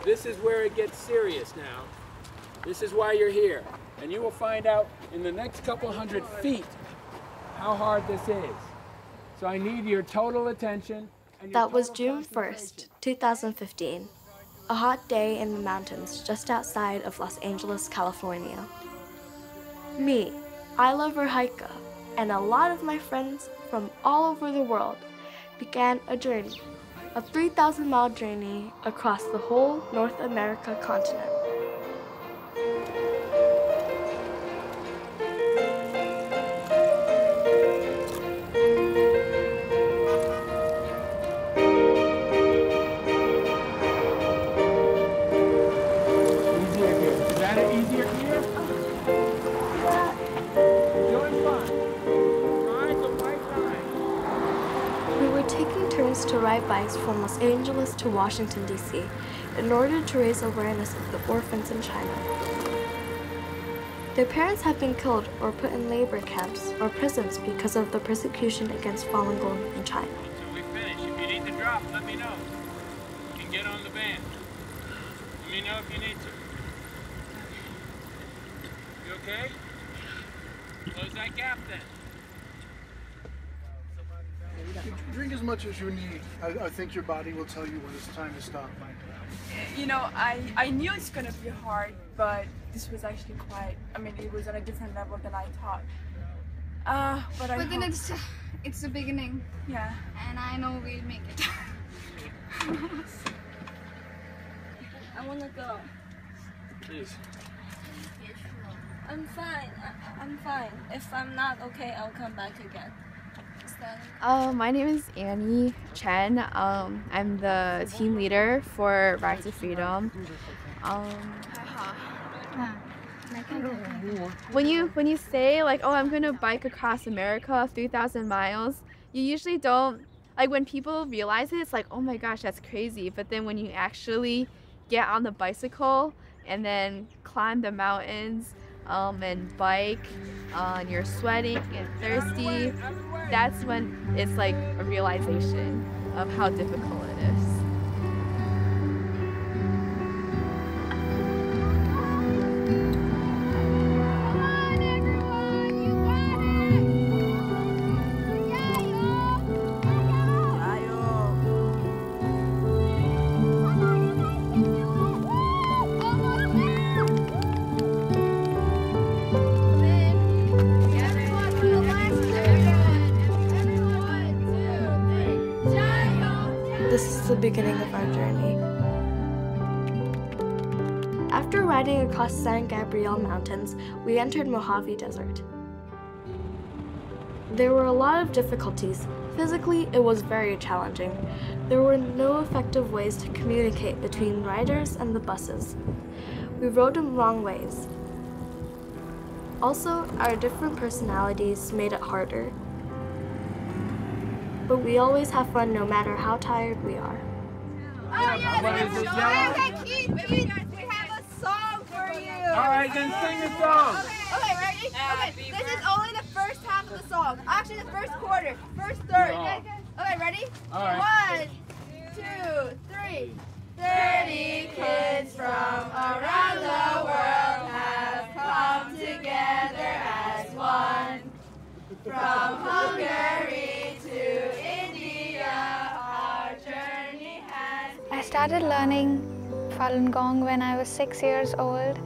This is where it gets serious now. This is why you're here. And you will find out in the next couple hundred feet how hard this is. So I need your total attention. And your That was total June 1st, 2015. A hot day in the mountains just outside of Los Angeles, California. Me, Aila Verheijke, and a lot of my friends from all over the world began a journey, a 3,000-mile journey across the whole North America continent. To ride bikes from Los Angeles to Washington, D.C. in order to raise awareness of the orphans in China. Their parents have been killed or put in labor camps or prisons because of the persecution against Falun Gong in China. So we finished. If you need to drop, let me know. You can get on the band. Let me know if you need to. You okay? Close that gap then. Drink as much as you need. I think your body will tell you when it's time to stop. You know, I knew it's gonna be hard, but this was actually quite, I mean, it was on a different level than I thought. But then it's the beginning. Yeah. And I know we'll make it. I wanna go. Please. I'm fine. I'm fine. If I'm not okay, I'll come back again. My name is Annie Chen. I'm the team leader for Rise to Freedom. When you say like, oh, I'm gonna bike across America 3,000 miles, you usually don't, like when people realize it, it's like, oh my gosh, that's crazy. But then when you actually get on the bicycle and then climb the mountains and bike, and you're sweating and thirsty, that's when it's like a realization of how difficult it is. This is the beginning of our journey. After riding across San Gabriel Mountains, we entered Mojave Desert. There were a lot of difficulties. Physically, it was very challenging. There were no effective ways to communicate between riders and the buses. We rode in wrong ways. Also, our different personalities made it harder. But we always have fun no matter how tired we are. Oh yeah, Keith, we have a song for you. All right, then sing the song. Okay, ready? Okay, this is only the first half of the song. Actually, the first quarter, first third. Okay, ready? All right. 1, 2, 3. 30 kids from around the world have come together as one. From Hungary to India, our journey has... I started learning Falun Gong when I was 6 years old.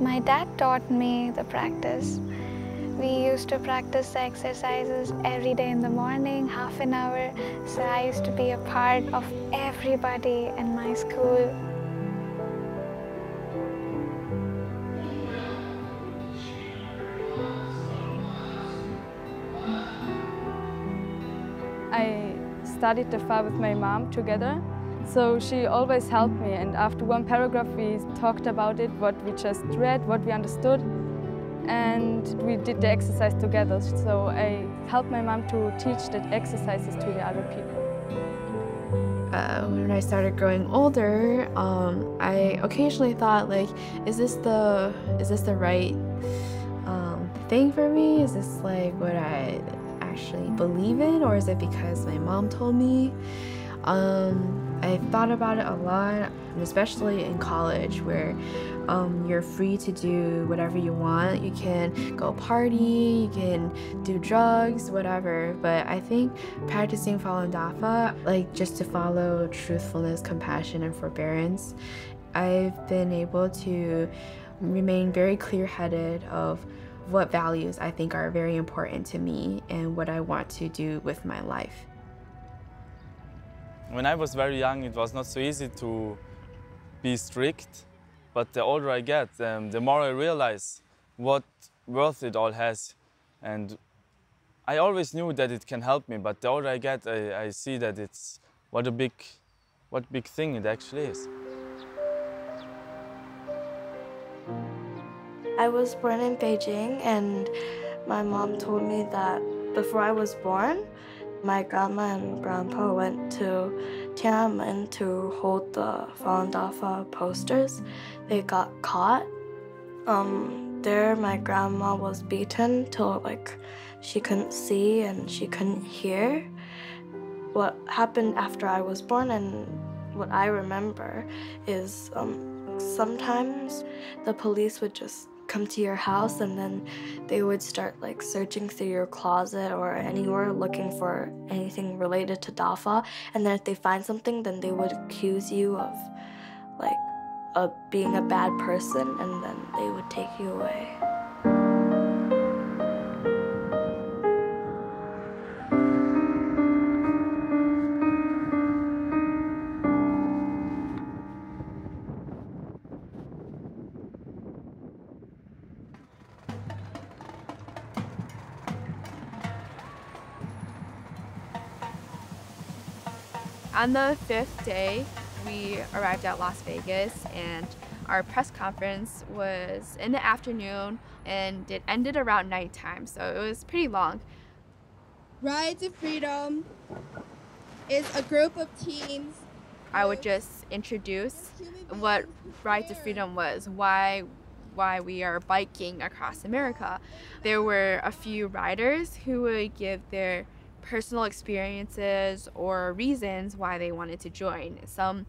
My dad taught me the practice. We used to practice the exercises every day in the morning, half an hour. So I used to be a part of everybody in my school. I studied the Fa with my mom together, so she always helped me, and after one paragraph we talked about it, what we just read, what we understood, and we did the exercise together. So I helped my mom to teach the exercises to the other people. When I started growing older, I occasionally thought, like, is this the right thing for me? Is this like what I actually believe in, or is it because my mom told me? I've thought about it a lot, and especially in college where you're free to do whatever you want. You can go party, you can do drugs, whatever. But I think practicing Falun Dafa, like just to follow truthfulness, compassion, and forbearance, I've been able to remain very clear-headed of what values I think are very important to me and what I want to do with my life. When I was very young, it was not so easy to be strict, but the older I get, the more I realize what worth it all has. And I always knew that it can help me, but the older I get, I see that it's what big thing it actually is. I was born in Beijing, and my mom told me that before I was born, my grandma and grandpa went to Tiananmen to hold the Falun Dafa posters. They got caught. There, my grandma was beaten till she couldn't see and she couldn't hear. What happened after I was born and what I remember is sometimes the police would just come to your house and then they would start searching through your closet or anywhere looking for anything related to Dafa, and then if they find something then they would accuse you of being a bad person, and then they would take you away. On the 5th day, we arrived at Las Vegas, and our press conference was in the afternoon, and it ended around nighttime, so it was pretty long. Ride to Freedom is a group of teens. I would just introduce what Ride to Freedom was, why we are biking across America. There were a few riders who would give their personal experiences or reasons why they wanted to join. Some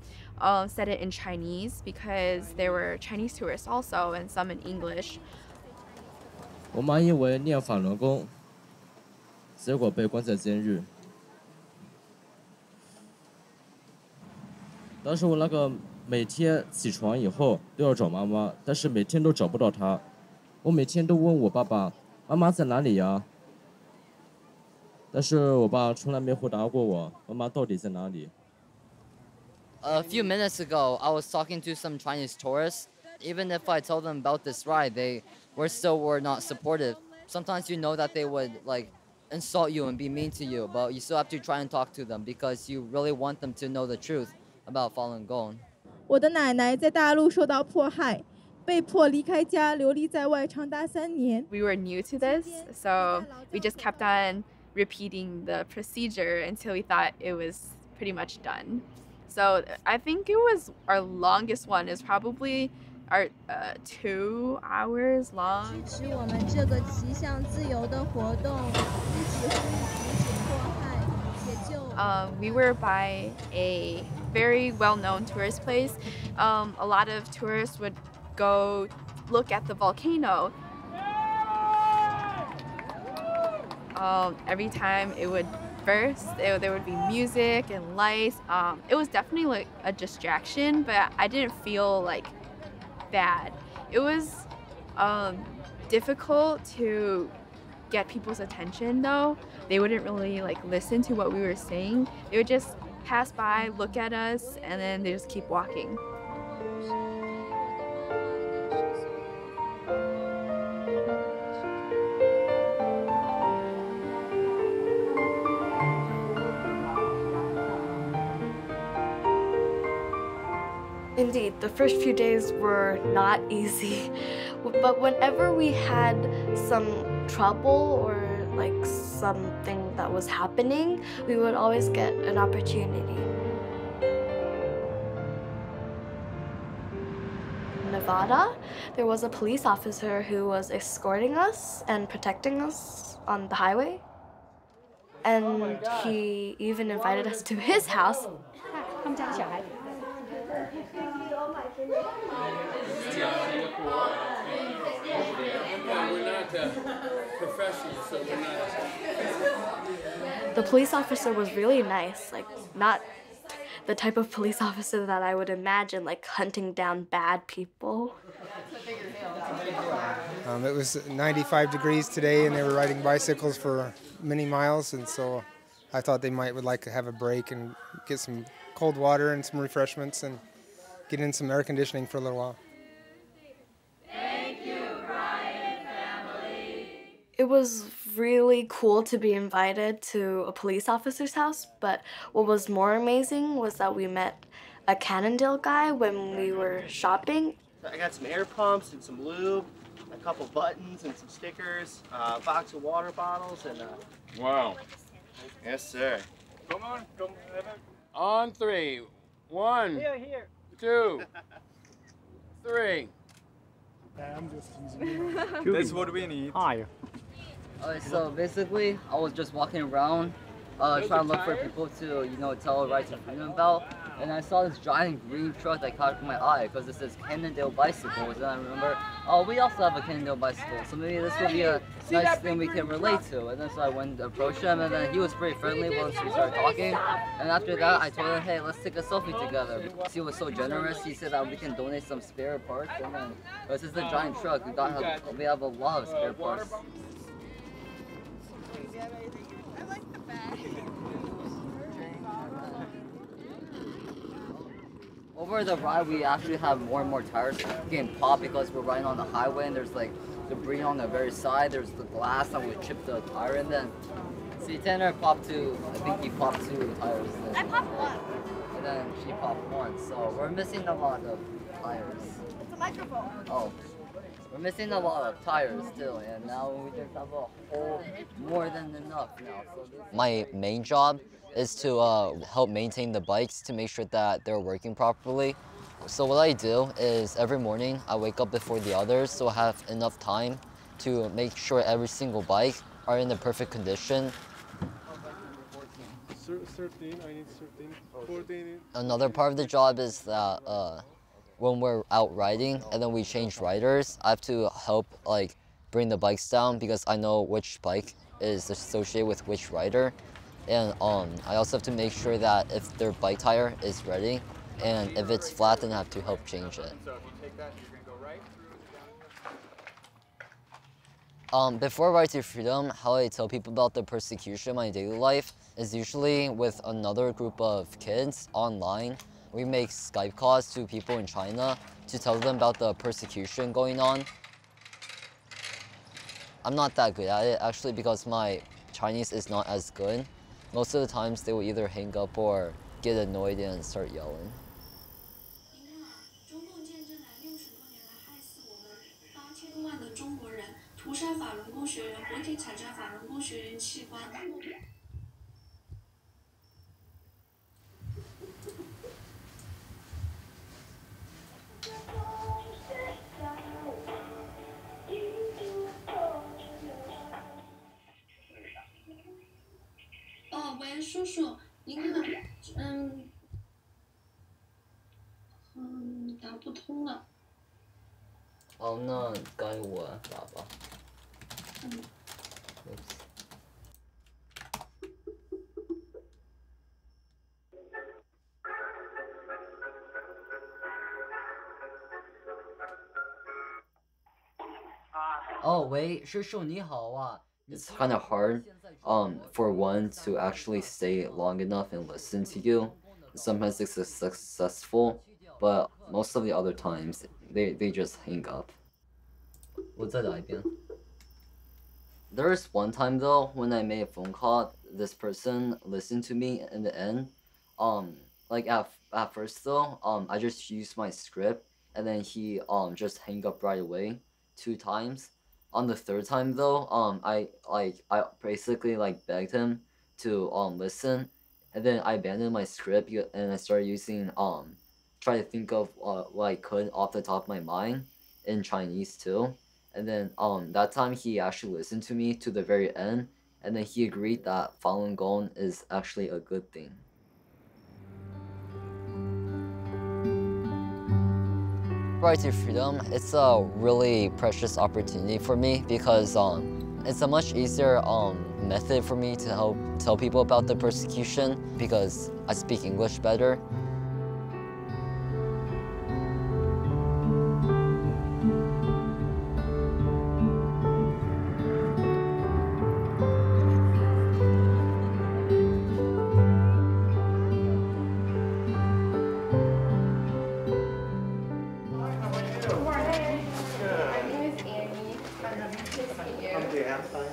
said it in Chinese because there were Chinese tourists also, and some in English. 我妈因为念法轮功，结果被关在监狱。当时我每天起床以后都要找妈妈，但是每天都找不到她。我每天都问我爸爸：“妈妈在哪里呀？” 但是我爸从来没回答过我，妈妈到底在哪里？ A few minutes ago, I was talking to some Chinese tourists. Even if I told them about this ride, they were not supportive. Sometimes you know that they would insult you and be mean to you, but you still have to try and talk to them because you really want them to know the truth about Falun Gong. 我的奶奶在大陆受到迫害，被迫离开家，流离在外长达3年。 We were new to this, so we just kept on repeating the procedure until we thought it was pretty much done. So I think it was our longest one is probably our 2 hours long. 支持我们这个骑向自由的活动，一起呼吁停止迫害，解救。 We were by a very well-known tourist place. A lot of tourists would go look at the volcano. Every time it would burst, there would be music and lights. It was definitely a distraction, but I didn't feel bad. It was difficult to get people's attention though. They wouldn't really listen to what we were saying. They would just pass by, look at us, and then they just keep walking. Indeed, the first few days were not easy, but whenever we had some trouble or something that was happening, we would always get an opportunity. In Nevada, there was a police officer who was escorting us and protecting us on the highway, and he even invited us to his house. 他们家的小孩。The police officer was really nice, like not the type of police officer that I would imagine, like hunting down bad people. It was 95 degrees today, and they were riding bicycles for many miles, and so I thought they would like to have a break and get some cold water and some refreshments and get in some air conditioning for a little while. It was really cool to be invited to a police officer's house, but what was more amazing was that we met a Cannondale guy when we were shopping. I got some air pumps and some lube, a couple buttons and some stickers, a box of water bottles, and Wow. yes, sir. Come on. On 3. 1, Here. 2, 3. I'm just using That's what we need. Hi. Okay, so basically, I was just walking around, trying to look for people to, tell Right to Freedom about, and I saw this giant green truck that caught my eye because it says Cannondale Bicycles, and I remember, oh, we also have a Cannondale bicycle, so maybe this would be a nice thing we can relate to. And then so I went to approach him, and then he was pretty friendly once we started talking. And after that, I told him, hey, let's take a selfie together. Because he was so generous, he said that we can donate some spare parts, and then this is a giant truck. We have a lot of spare parts. Over the ride, we actually have more and more tires getting popped because we're riding on the highway and there's like debris on the very side. There's the glass and we chipped the tire, and then see Tanner popped two. I think he popped 2 tires. I popped 1. And then she popped 1. So we're missing a lot of tires. It's a microphone. Oh. We're missing a lot of tires still, and now we just have a whole more than enough now. So my main job is to help maintain the bikes to make sure that they're working properly. So what I do is every morning I wake up before the others, so I have enough time to make sure every single bike are in the perfect condition. 13, I need 13, 14. Another part of the job is that when we're out riding and then we change riders, I have to help bring the bikes down because I know which bike is associated with which rider. And I also have to make sure that if their bike tire is ready, and if it's flat, then I have to help change it. So if you take that, you're going to go right through. Before Right to Freedom, how I tell people about the persecution in my daily life is usually with another group of kids online. We make Skype calls to people in China to tell them about the persecution going on. I'm not that good at it, actually, because my Chinese is not as good. Most of the times, they will either hang up or get annoyed and start yelling. Oh, 那该我打吧。Oh, wait, 叔叔你好啊。It's kind of hard for one to actually stay long enough and listen to you. Sometimes it's successful, but most of the other times they just hang up. 我再打一遍。There was one time though when I made a phone call, this person listened to me in the end. At first though, I just used my script and then he just hang up right away 2 times. On the 3rd time though, I basically begged him to listen, and then I abandoned my script and I started using try to think of what I could off the top of my mind in Chinese too. And then that time he actually listened to me to the very end, and then he agreed that Falun Gong is actually a good thing. Right to freedom, it's a really precious opportunity for me because it's a much easier method for me to help tell people about the persecution because I speak English better.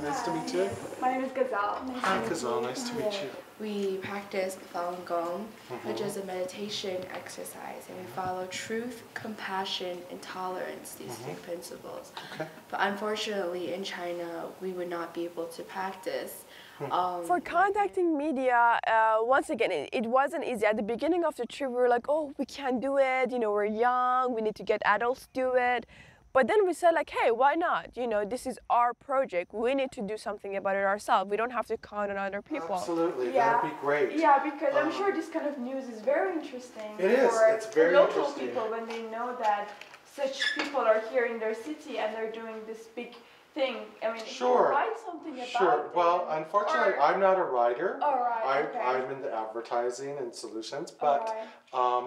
Nice to meet you. My name is Gazelle. Hi, Gazelle. Nice to meet you. We practice Falun Gong, which is a meditation exercise, and we follow truth, compassion, and tolerance, these three principles. Okay. But unfortunately, in China, we would not be able to practice. For contacting media, once again, it wasn't easy. At the beginning of the trip, we were like, oh, we can't do it. You know, we're young. We need to get adults to do it. But then we said like, hey, why not? You know, this is our project. We need to do something about it ourselves. We don't have to count on other people. Absolutely, that'd be great. Yeah, because I'm sure this kind of news is very interesting. It is, it's very local interesting. people when they know that such people are here in their city and they're doing this big thing. I mean, if you write something about it. Well, unfortunately, I'm not a writer. All right, okay. I'm in the advertising and solutions, but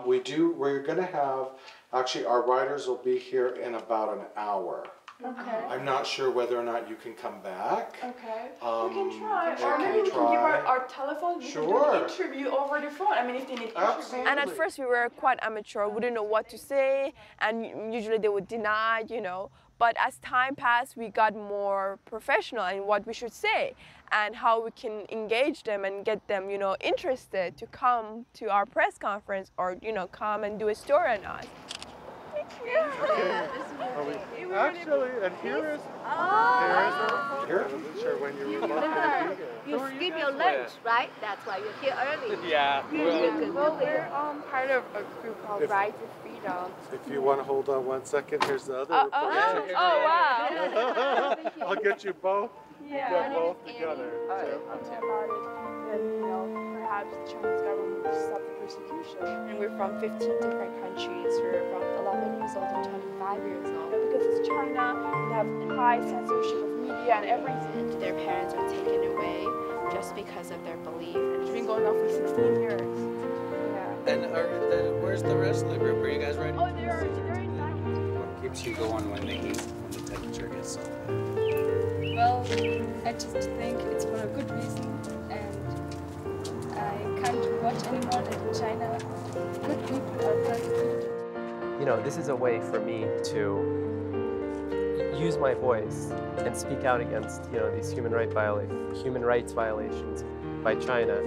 we're going to have, actually, our writers will be here in about an hour. Okay. I'm not sure whether or not you can come back. Okay. We can try. Yeah, Or maybe we can give our telephone. We can do Sure. the interview over the phone. I mean, if they need Absolutely. And at first we were quite amateur. We didn't know what to say. And usually they would deny, you know. But as time passed, we got more professional in what we should say and how we can engage them and get them, you know, interested to come to our press conference or, you know, come and do a story on us. Actually, and here is here. I wasn't sure when you were going to be You skip your lunch, right? That's why you're here early. Yeah. Well, we're part of a group called Right to Freedom. If you want to hold on 1 second, here's the other reporter. Wow. I'll get you both. Yeah. Get both together. About it, and you know, perhaps the Chinese government will stop the persecution. And we're from 15 different countries. We're from 11 years old to 25 years old. Because it's China, they have high censorship of media and everything. Their parents are taken away just because of their belief. It's been going on for 16 years. Yeah. And where's the rest of the group? Are you guys ready? Oh, they're in back. What keeps you going when the heat and the temperature gets so bad? Well, I just think it's for a good reason, and I can't watch anymore that in China good people are persecuted. You know, this is a way for me to use my voice and speak out against, you know, these human rights violations by China,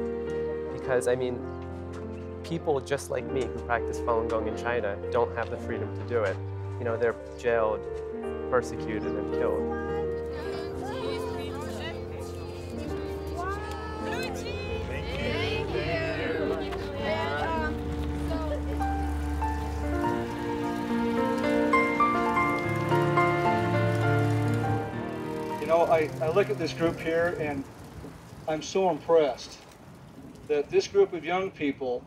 because I mean, people just like me who practice Falun Gong in China don't have the freedom to do it. You know, they're jailed, persecuted, and killed. You know, I look at this group here and I'm so impressed that this group of young people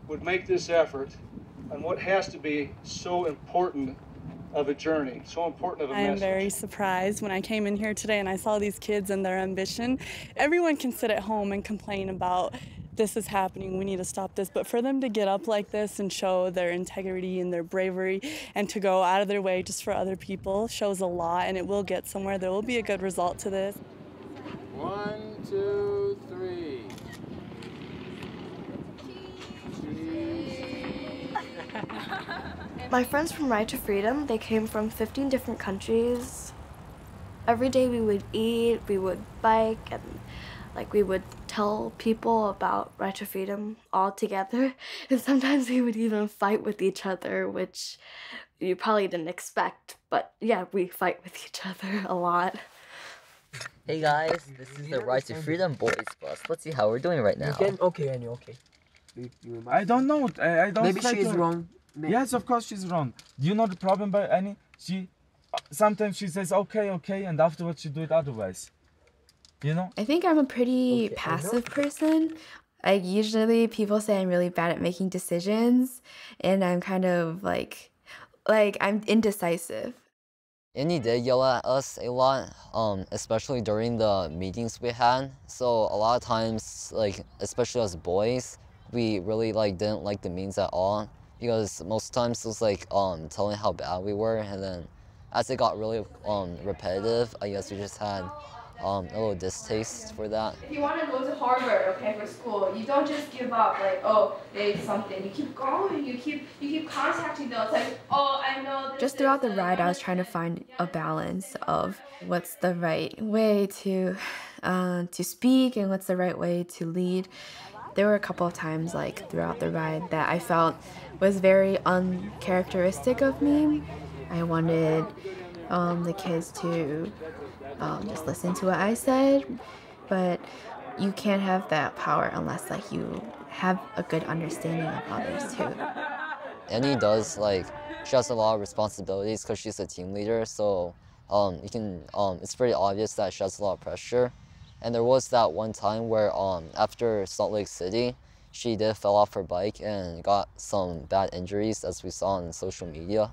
would make this effort on what has to be so important of a journey, so important of a I am message. very surprised when I came in here today and I saw these kids and their ambition. Everyone can sit at home and complain about this is happening, we need to stop this, but for them to get up like this and show their integrity and their bravery and to go out of their way just for other people shows a lot, and it will get somewhere. There will be a good result to this. 1, 2, 3. My friends from Right to Freedom, they came from 15 different countries. Every day we would eat, we would bike, and like we would tell people about Right to Freedom all together. And sometimes we would even fight with each other, which you probably didn't expect. But yeah, we fight with each other a lot. Hey guys, this is the Right to Freedom Boys bus. Let's see how we're doing right now. Okay, Annie, okay. I don't know. I don't. Maybe she is wrong. Yes, of course she's wrong. Do you know the problem by Annie? Sometimes she says okay, and afterwards she do it otherwise. You know? I think I'm a pretty passive person. Like usually people say I'm really bad at making decisions, and I'm kind of like like I'm indecisive. Annie did yell at us a lot, especially during the meetings we had. So a lot of times, like especially as boys, we really like didn't like the meetings at all because most times it was like telling how bad we were, and then as it got really repetitive, I guess we just had a little distaste for that. If you want to go to Harvard, okay, for school, you don't just give up like, oh, there's something. You keep going, you keep contacting them. It's like, oh, I know this. Just throughout the ride, I was trying to find a balance of what's the right way to speak and what's the right way to lead. There were a couple of times like throughout the ride that I felt was very uncharacteristic of me. I wanted the kids to just listen to what I said, but you can't have that power unless like you have a good understanding of others too. Annie does she has a lot of responsibilities because she's a team leader, so it's pretty obvious that she has a lot of pressure. And there was that one time where after Salt Lake City, she did fell off her bike and got some bad injuries, as we saw on social media.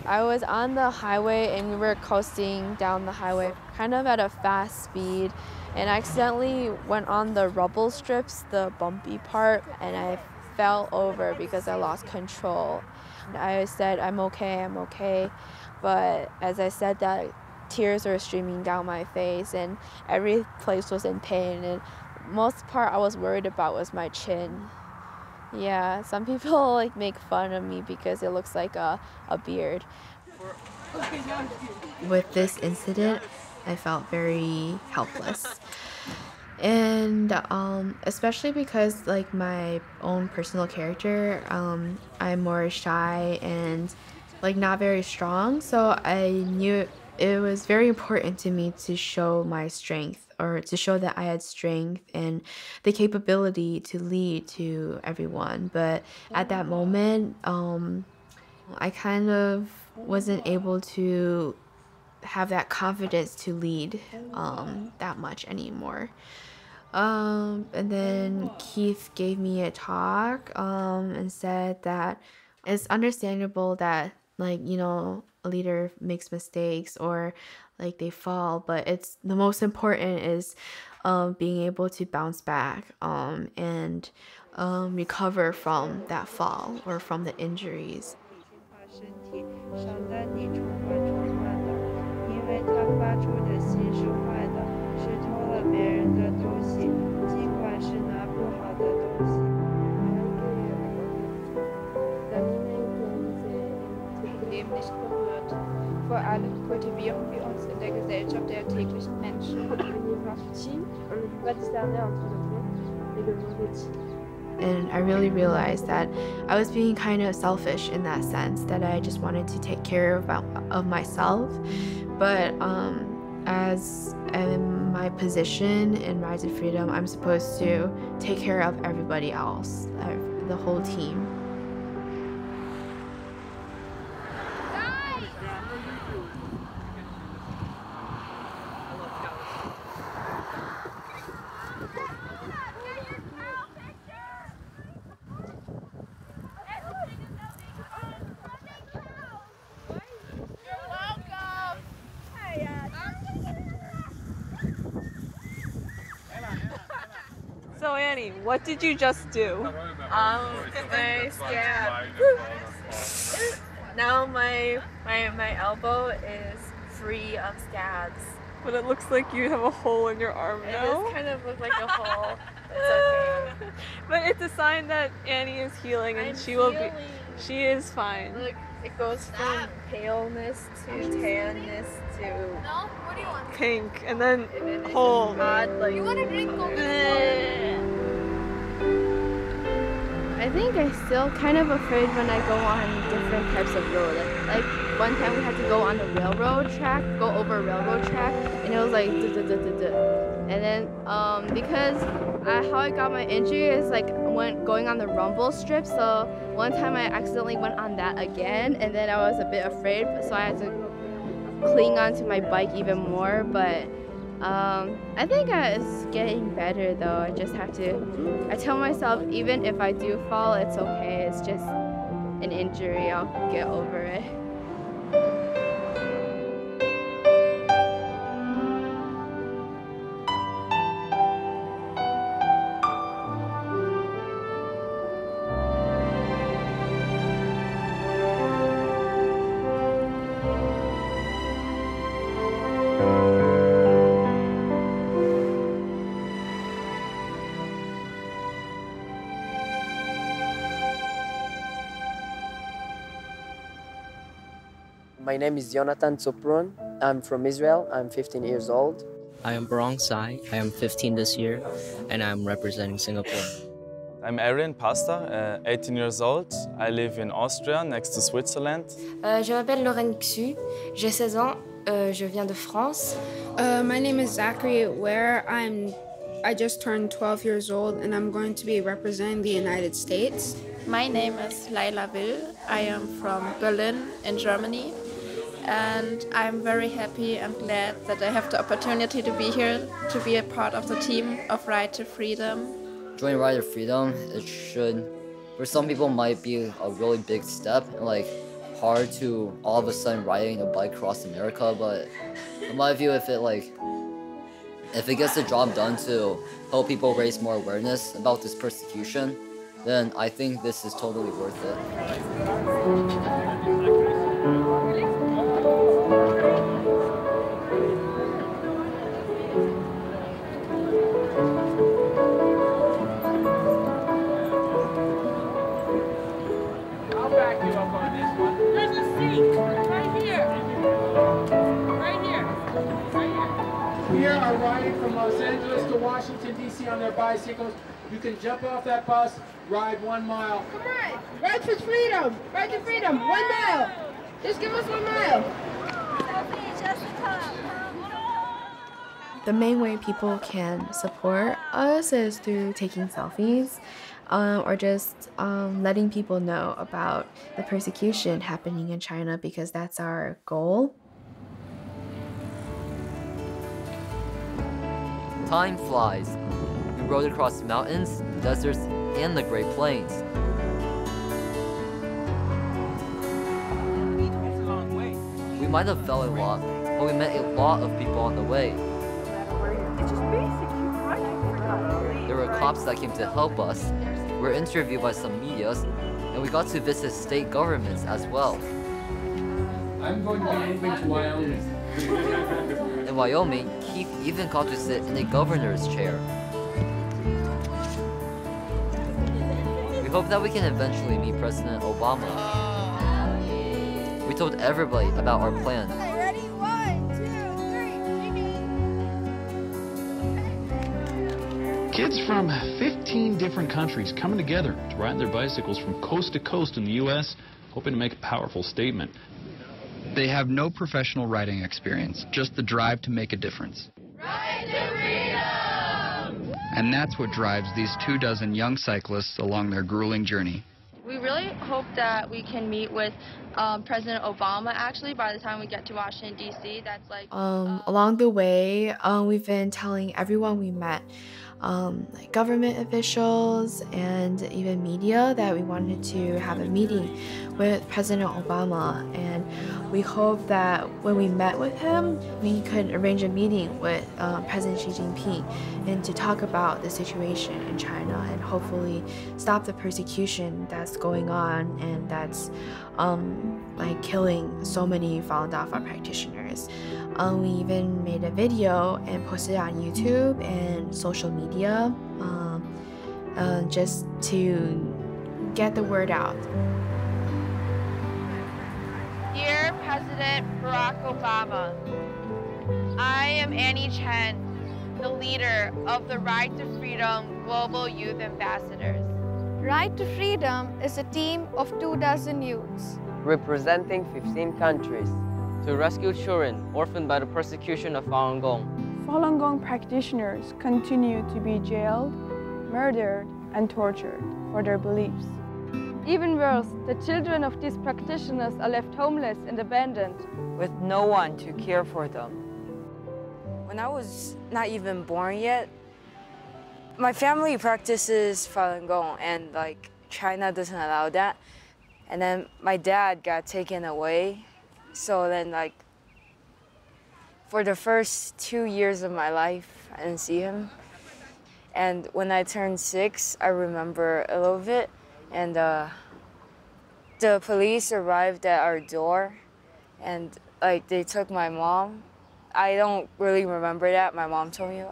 I was on the highway and we were coasting down the highway kind of at a fast speed, and I accidentally went on the rubble strips, the bumpy part, and I fell over because I lost control. I said, I'm okay, but as I said that, tears were streaming down my face and every place was in pain, and most part I was worried about was my chin. Yeah, some people like make fun of me because it looks like a beard. With this incident, I felt very helpless. And especially because like my own personal character, I'm more shy and like not very strong, so I knew it was very important to me to show my strength, or to show that I had strength and the capability to lead to everyone. But at that moment, I kind of wasn't able to have that confidence to lead that much anymore. And then Keith gave me a talk and said that it's understandable that a leader makes mistakes or like they fall, but it's the most important is being able to bounce back and recover from that fall or from the injuries. Vor allem kultivieren wir uns in der Gesellschaft der täglichen Menschen. And I really realized that I was being kind of selfish in that sense, that I just wanted to take care of myself. But as in my position in Rise of Freedom, I'm supposed to take care of everybody else, the whole team. So Annie, what did you just do? My scab. Now my elbow is free of scabs. But it looks like you have a hole in your arm now. It does kind of look like a hole. It's okay. But it's a sign that Annie is healing, and she is fine. Look, it goes from paleness to tanness to What do you want? pink, and then whole. You want to drink Coca-Cola? I think I'm still kind of afraid when I go on different types of road. Like one time we had to go on the railroad track, go over a railroad track, and it was like and then because how I got my injury is like going on the rumble strip. So one time I accidentally went on that again, and then I was a bit afraid, so I had to cling onto my bike even more. But I think it's getting better though. I just have to, I tell myself even if I do fall, it's okay. It's just an injury. I'll get over it. My name is Jonathan Tzoprun. I'm from Israel. I'm 15 years old. I am Barong Sai. I am 15 this year, and I'm representing Singapore. I'm Arian Pasta, 18 years old. I live in Austria, next to Switzerland. Je m'appelle Lorraine Xu. J'ai 16 ans. Je viens de France. My name is Zachary Ware. I just turned 12 years old, and I'm going to be representing the United States. My name is Aila Verheijke. I am from Berlin in Germany. And I'm very happy and glad that I have the opportunity to be here, to be a part of the team of Ride to Freedom. Joining Ride to Freedom, it should, for some people, might be a really big step and like hard to all of a sudden riding a bike across America. But in my view, if it gets the job done to help people raise more awareness about this persecution, then I think this is totally worth it. Here are riding from Los Angeles to Washington, D.C. on their bicycles. You can jump off that bus, ride 1 mile. Come on, ride for freedom. Ride to freedom, 1 mile. Just give us 1 mile. The main way people can support us is through taking selfies or just letting people know about the persecution happening in China, because that's our goal. Time flies. We rode across mountains, deserts, and the Great Plains. We might have fell a lot, but we met a lot of people on the way. There were cops that came to help us. We were interviewed by some medias, and we got to visit state governments as well. I'm going to be moving to Wyoming. In Wyoming, Keith even got to sit in a governor's chair. We hope that we can eventually meet President Obama. We told everybody about our plan. Ready? 1, 2, 3. Kids from 15 different countries coming together to ride their bicycles from coast to coast in the U.S., hoping to make a powerful statement. They have no professional riding experience, just the drive to make a difference. Ride to freedom! And that's what drives these 24 young cyclists along their grueling journey. We really hope that we can meet with President Obama, actually, by the time we get to Washington, D.C. That's like... Along the way, we've been telling everyone we met, like government officials and even media, that we wanted to have a meeting with President Obama, and we hope that when we met with him, we could arrange a meeting with President Xi Jinping and to talk about the situation in China and hopefully stop the persecution that's going on and that's like killing so many Falun Dafa practitioners. We even made a video and posted it on YouTube and social media just to get the word out. Dear President Barack Obama, I am Annie Chen, the leader of the Ride to Freedom Global Youth Ambassadors. Ride to Freedom is a team of 24 youths representing 15 countries to rescue children orphaned by the persecution of Falun Gong. Falun Gong practitioners continue to be jailed, murdered, and tortured for their beliefs. Even worse, the children of these practitioners are left homeless and abandoned, with no one to care for them. When I was not even born yet, my family practices Falun Gong, and like China doesn't allow that. And then my dad got taken away, so then like for the first 2 years of my life, I didn't see him. And when I turned 6, I remember a little bit, and the police arrived at our door, and like they took my mom. I don't really remember that. My mom told me.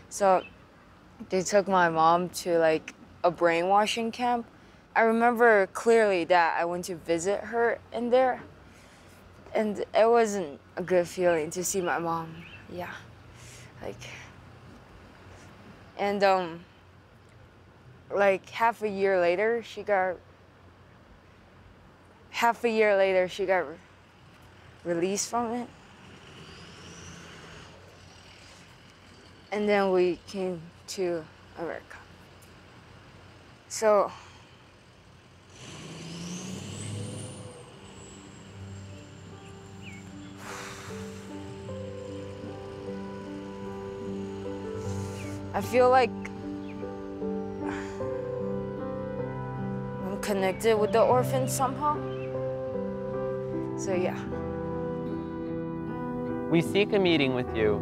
So they took my mom to like a brainwashing camp. I remember clearly that I went to visit her in there, and it wasn't a good feeling to see my mom. Yeah, like, and like half a year later, she got released from it. And then we came to America. So I feel like I'm connected with the orphans somehow. So yeah. We seek a meeting with you.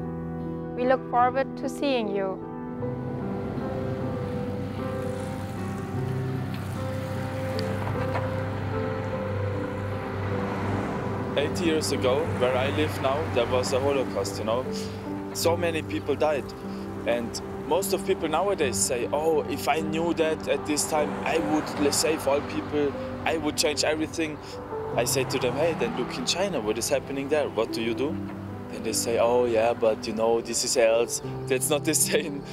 We look forward to seeing you. Eight years ago, where I live now, there was a Holocaust, you know. So many people died. And most of people nowadays say, oh, if I knew that at this time, I would save all people, I would change everything. I say to them, hey, then look in China, what is happening there? What do you do? Then they say, oh yeah, but you know, this is else, that's not the same.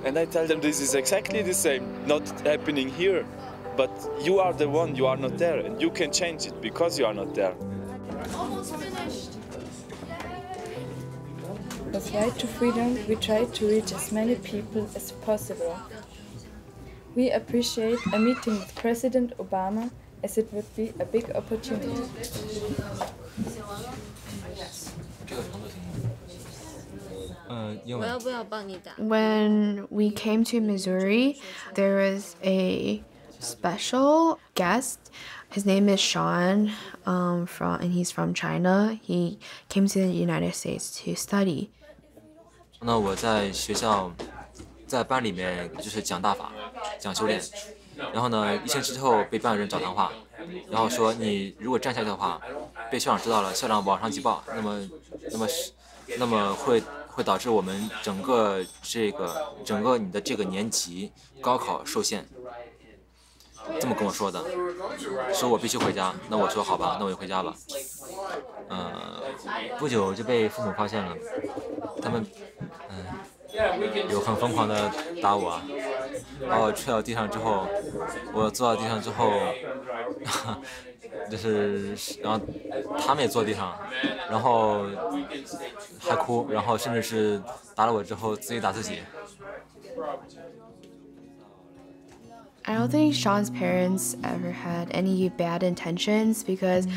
And I tell them this is exactly the same, not happening here. But you are the one, you are not there, and you can change it because you are not there. Almost finished. With Right to Freedom, we try to reach as many people as possible. We appreciate a meeting with President Obama, as it would be a big opportunity. When we came to Missouri, there was a special guest. His name is Sean, and he's from China. He came to the United States to study. 那我在学校，在班里面就是讲大法，讲修炼。然后呢，1星期之后被班主任找谈话，然后说你如果站下去的话，被校长知道了，校长网上举报，那么会导致我们整个你的这个年级高考受限。这么跟我说的，说我必须回家。那我说好吧，那我就回家吧。不久就被父母发现了，他们有很疯狂的打我，把我踹到地上之后，我坐到地上之后，然后他们也坐地上，然后还哭，然后甚至是打了我之后自己打自己。I don't think Sean's parents ever had any bad intentions because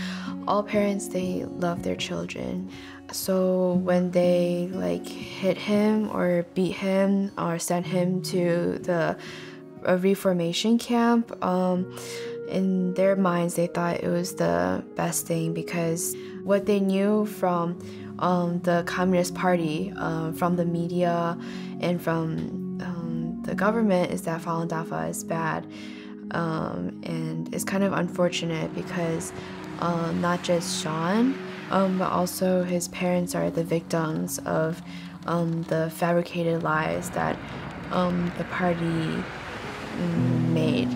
all parents, they love their children. So when they hit him or beat him or sent him to a reformation camp, in their minds they thought it was the best thing because what they knew from the Communist Party, from the media and from the government is that Falun Dafa is bad, and it's kind of unfortunate because not just Sean, but also his parents are the victims of the fabricated lies that the party made.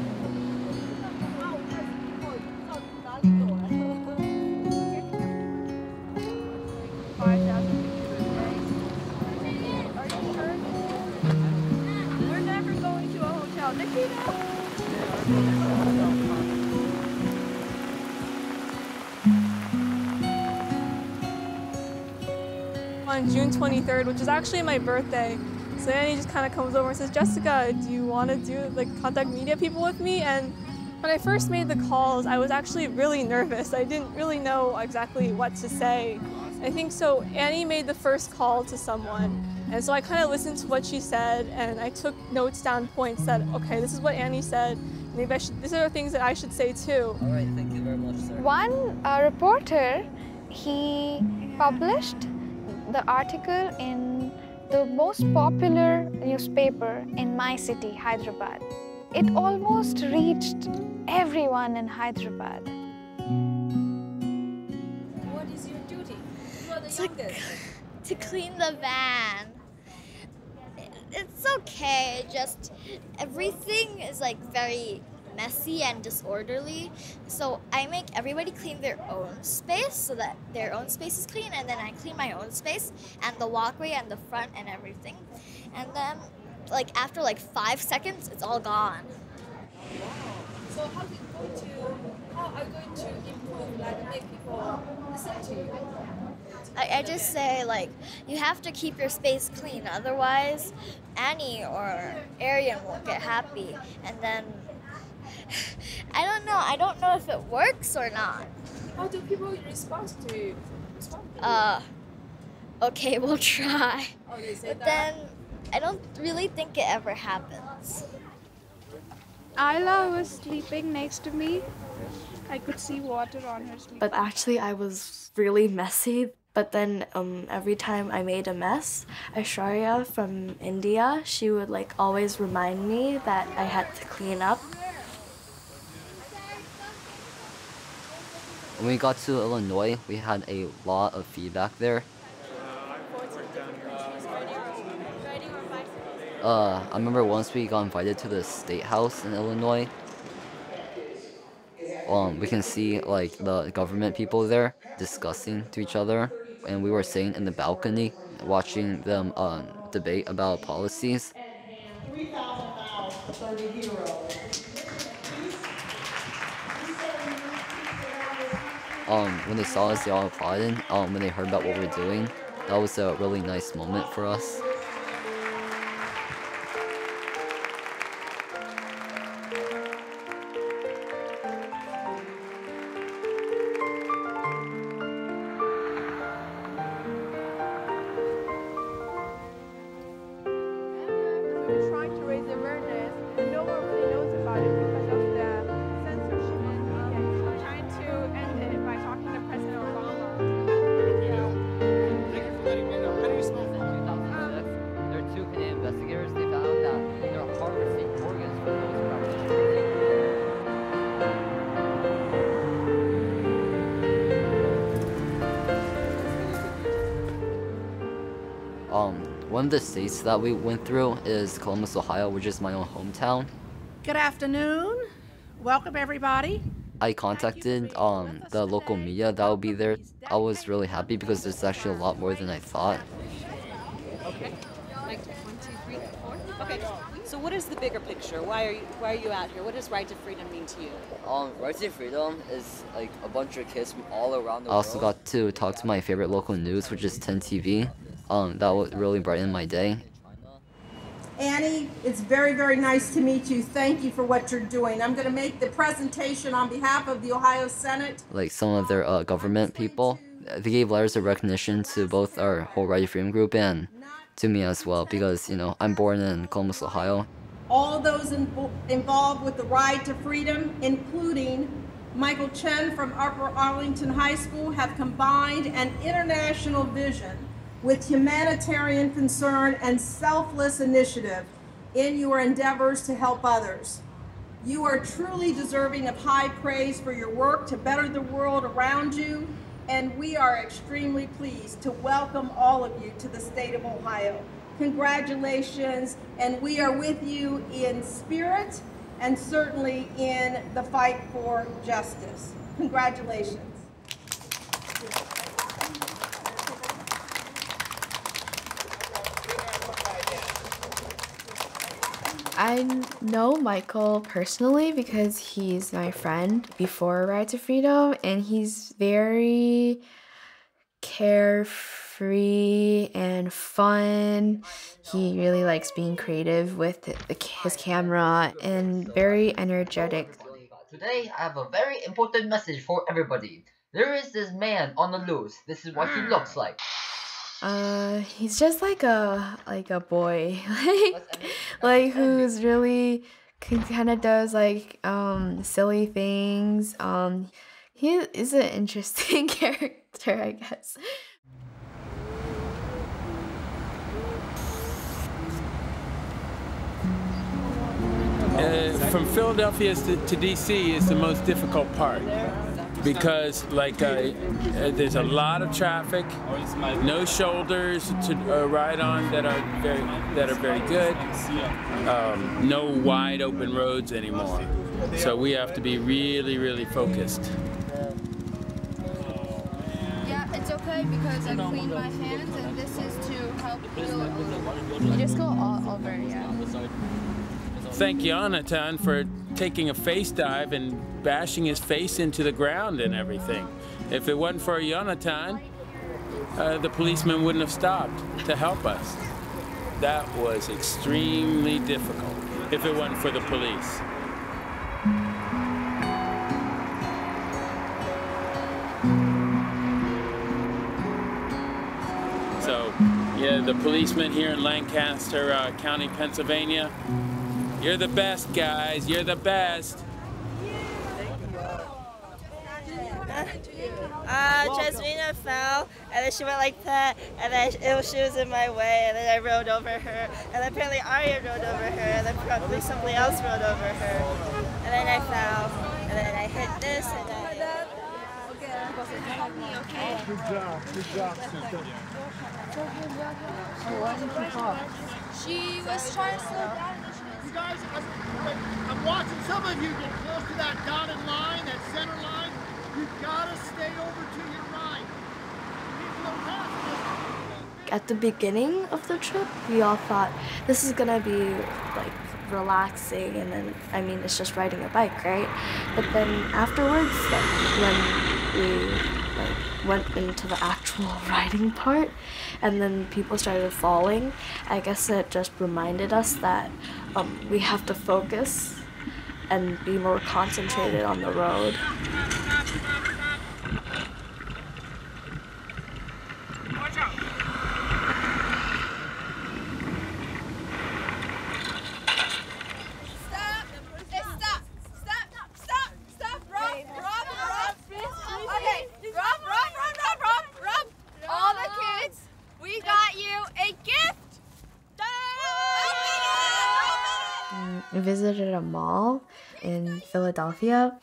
On June 23rd, which is actually my birthday. So then he just kind of comes over and says, Jessica, do you want to contact media people with me? And when I first made the calls, I was actually really nervous. I didn't really know exactly what to say. I think so. Annie made the first call to someone, and so I kind of listened to what she said, and I took notes down, points that, okay, this is what Annie said. Maybe these are the things that I should say too. All right, thank you very much, sir. One reporter, he published the article in the most popular newspaper in my city, Hyderabad. It almost reached everyone in Hyderabad. What is your duty? You are the youngest. To clean the van. It's okay, just everything is like very messy and disorderly. So I make everybody clean their own space so that their own space is clean, and then I clean my own space and the walkway and the front and everything. And then like after like 5 seconds, it's all gone. So how are you going to improve, like make people listen to you? I just say like you have to keep your space clean, otherwise Annie or Arian won't get happy. And then I don't know if it works or not. How do people respond to you? Okay, we'll try. Oh, they say but that? Then I don't really think it ever happens. Aila was sleeping next to me. I could see water on her sleep. But actually I was really messy. But then every time I made a mess, Aishwarya from India, she would like always remind me that I had to clean up. When we got to Illinois, we had a lot of feedback there. I remember once we got invited to the State House in Illinois. We can see like the government people there discussing to each other, and we were sitting in the balcony watching them debate about policies. When they saw us, they all applauded. When they heard about what we're doing, that was a really nice moment for us. Trying to raise awareness, and no one really knows about it because of the censorship of media. We're trying to end it by talking to President Obama. Thank you for letting me know. How do you spell that? There are two Canadian investigators. They found that there are harvesting organs from those practitioners. One of the states that we went through is Columbus, Ohio, which is my own hometown. Good afternoon. Welcome, everybody. I contacted the local media that will be there. I was really happy because there's actually a lot more than I thought. Okay. Like 1, 2, 3, 4. Okay. So what is the bigger picture? Why are you out here? What does Right to Freedom mean to you? Right to Freedom is like a bunch of kids from all around the world. I also got to talk to my favorite local news, which is 10 TV. That would really brighten my day. Annie, it's very, very nice to meet you. Thank you for what you're doing. I'm going to make the presentation on behalf of the Ohio Senate. Like some of their government people, they gave letters of recognition to both our whole Right to Freedom group and to me as well, because, you know, I'm born in Columbus, Ohio. All those involved with the Right to Freedom, including Michael Chen from Upper Arlington High School, have combined an international vision with humanitarian concern and selfless initiative in your endeavors to help others. You are truly deserving of high praise for your work to better the world around you, and we are extremely pleased to welcome all of you to the state of Ohio. Congratulations, and we are with you in spirit and certainly in the fight for justice. Congratulations. I know Michael personally because he's my friend before Right to Freedom, and he's very carefree and fun. He really likes being creative with his camera and very energetic. Today, I have a very important message for everybody. There is this man on the loose. This is what he looks like. He's just like a boy, like who's really kind of does like silly things. He is an interesting character, I guess. From Philadelphia to DC is the most difficult part because there's a lot of traffic, no shoulders to ride on that are very good, no wide open roads anymore. So we have to be really, really focused. Yeah, it's okay because I cleaned my hands and this is to help heal. You just go all over, yeah. Thank Jonathan for taking a face dive and bashing his face into the ground and everything. If it wasn't for Jonathan, the policeman wouldn't have stopped to help us. That was extremely difficult if it wasn't for the police. So, yeah, the policemen here in Lancaster County, Pennsylvania, you're the best, guys. You're the best. Jasmina fell, and then she went like that, and then she was in my way, and then I rode over her, and then apparently Arya rode over her, and then probably somebody else rode over her, and then I fell, and then I hit this, and then... Good job, sister. Why didn't you fall? She was trying to slow down. You guys, I'm watching some of you get close to that dotted line, that center line. You've got to stay over to your right. At the beginning of the trip, we all thought this is gonna be like relaxing, and then it's just riding a bike, right? But then afterwards, when we went into the actual riding part, and then people started falling, I guess it just reminded us that we have to focus and be more concentrated on the road. Watch out. Stop, Rob. Okay, Rob. All the kids, we got you a gift. We visited a mall in Philadelphia,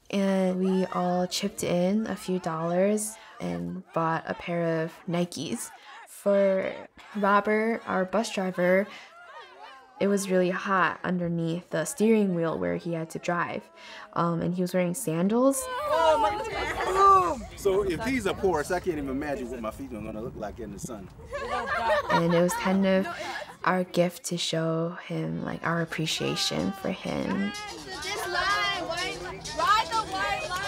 and we all chipped in a few dollars and bought a pair of Nikes. For Robert, our bus driver, it was really hot underneath the steering wheel where he had to drive, and he was wearing sandals. So if he's a Porsche, I can't even imagine what my feet are gonna look like in the sun. And it was kind of our gift to show him like our appreciation for him. This line, ride the white line.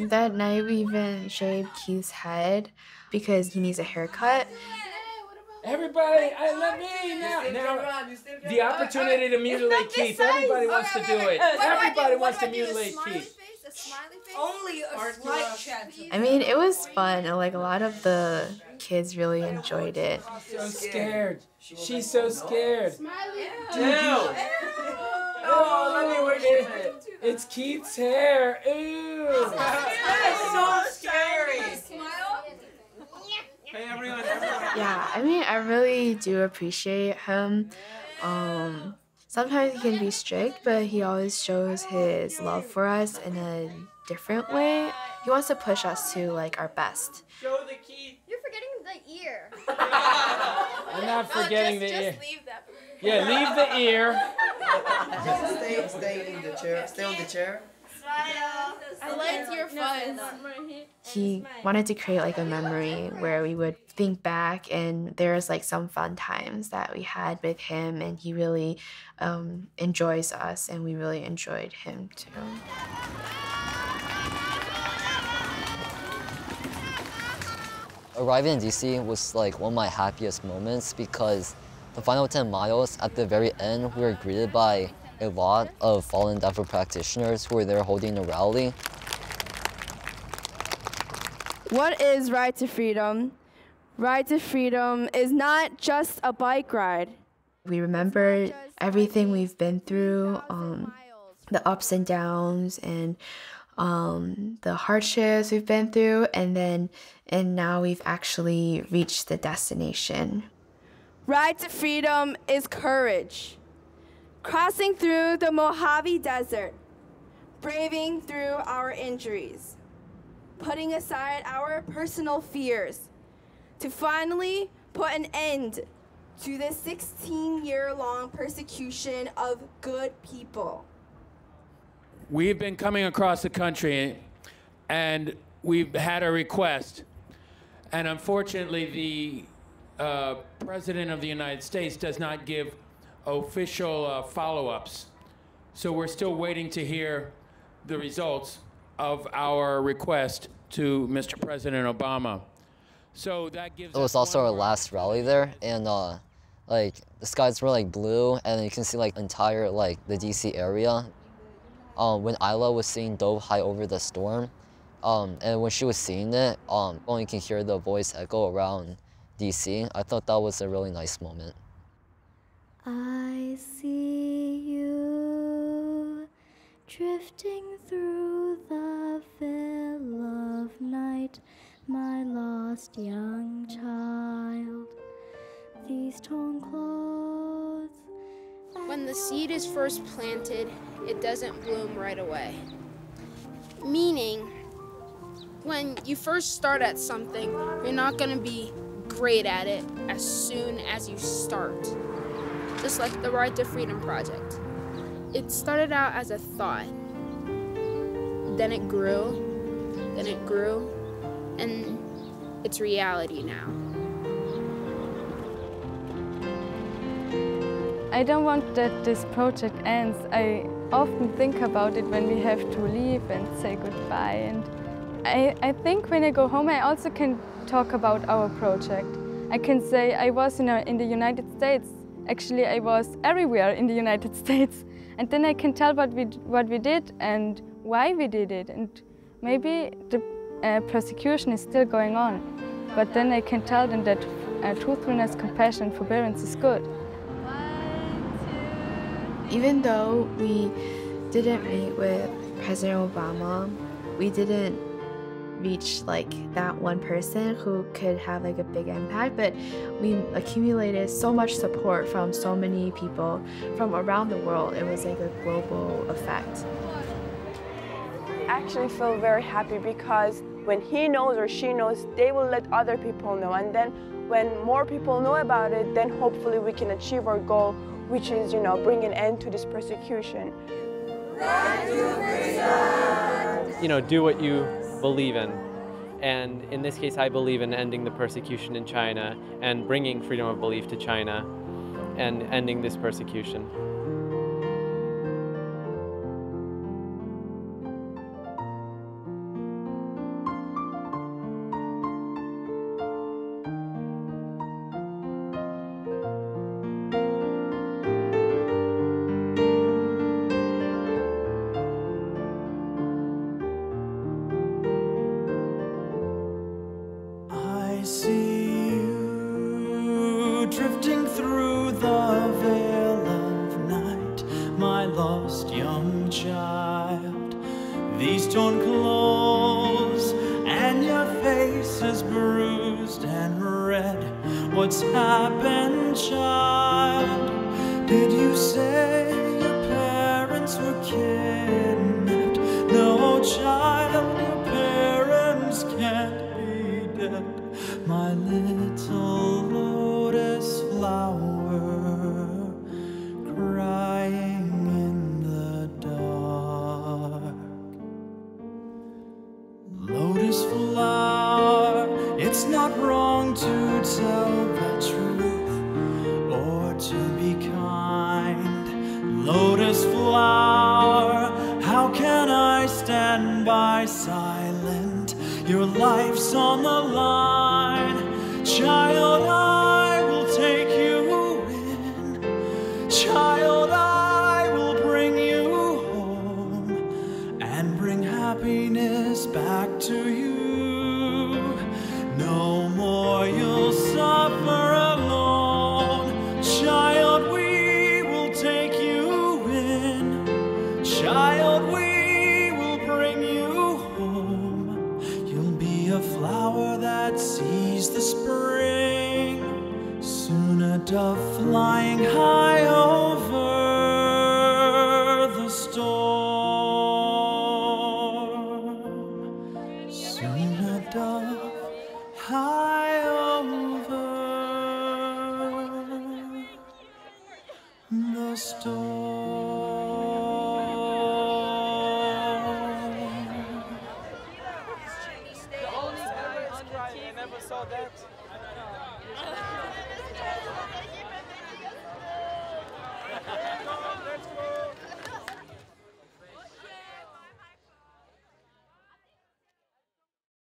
That night we even shaved Keith's head because he needs a haircut. Everybody, let me now. The opportunity to mutilate Keith. Everybody wants to do it. Everybody wants to mutilate Keith. Only a slight chance. I mean, it was fun, and like a lot of the kids really enjoyed it. So scared. She's so scared. Ew. Oh, let me work it. It's Keith's hair. Ew. That's so scary. Hey, everyone. Yeah, I mean, I really do appreciate him. Sometimes he can be strict, but he always shows his love for us in a different way. He wants to push us to like our best. Show the key. You're forgetting the ear. I'm not forgetting the ear. Just leave that. Yeah, leave the ear. Stay in the chair. Stay on the chair. I liked your fuzz. He wanted to create like a memory where we would think back, and there's like some fun times that we had with him, and he really enjoys us, and we really enjoyed him too. Arriving in DC was like one of my happiest moments because the final 10 miles, at the very end, we were greeted by a lot of fallen DAFA practitioners who were there holding a rally. What is Ride to Freedom? Ride to Freedom is not just a bike ride. We remember everything we've been through, the ups and downs, and the hardships we've been through, and now we've actually reached the destination. Ride to Freedom is courage. Crossing through the Mojave Desert, braving through our injuries, putting aside our personal fears to finally put an end to the 16-year-long persecution of good people. We've been coming across the country, and we've had a request. And unfortunately, the President of the United States does not give official follow-ups. So we're still waiting to hear the results of our request to Mr. President Obama. So that gives It was also our last rally there, and like the skies were like blue, and you can see like entire like the DC area. When Aila was singing Dove High Over the Storm, and when she was singing it, you can hear the voice echo around DC. I thought that was a really nice moment. I see you drifting through the veil of night, my lost young child. These torn clothes. When the seed is first planted, it doesn't bloom right away. Meaning, when you first start at something, you're not going to be great at it as soon as you start. Just like the Ride to Freedom project. It started out as a thought. Then it grew, and it's reality now. I don't want that this project ends. I often think about it when we have to leave and say goodbye. And I think when I go home, I also can talk about our project. I can say I was in the United States. Actually, I was everywhere in the United States. And then I can tell what we did and why we did it. And maybe the persecution is still going on. But then I can tell them that truthfulness, compassion, and forbearance is good. Even though we didn't meet with President Obama, we didn't reach like that one person who could have like a big impact, but we accumulated so much support from so many people from around the world. It was like a global effect. I actually feel very happy because when he knows or she knows, they will let other people know, and then when more people know about it, then hopefully we can achieve our goal, which is, bring an end to this persecution. Do what you believe in. And in this case, I believe in ending the persecution in China and bringing freedom of belief to China and ending this persecution. I see you drifting through the veil of night, my lost young child. These torn clothes and your face is bruised and red. What's happened, child? Did you say your parents were kidnapped? No, child, your parents can't be dead. My little lotus flower, lotus flower. It's not wrong to tell the truth or to be kind. Lotus flower, how can I stand by silent? Your life's on the line. Child, I will take you in. Child, I will bring you home and bring happiness back to you. No more you'll suffer alone. Child, we will take you in. Child, we will bring you home. You'll be a flower that sees the spring. Soon a dove flying high over the storm. Soon a dove high over the storm. The only guy on the TV. I never saw that. Let's go.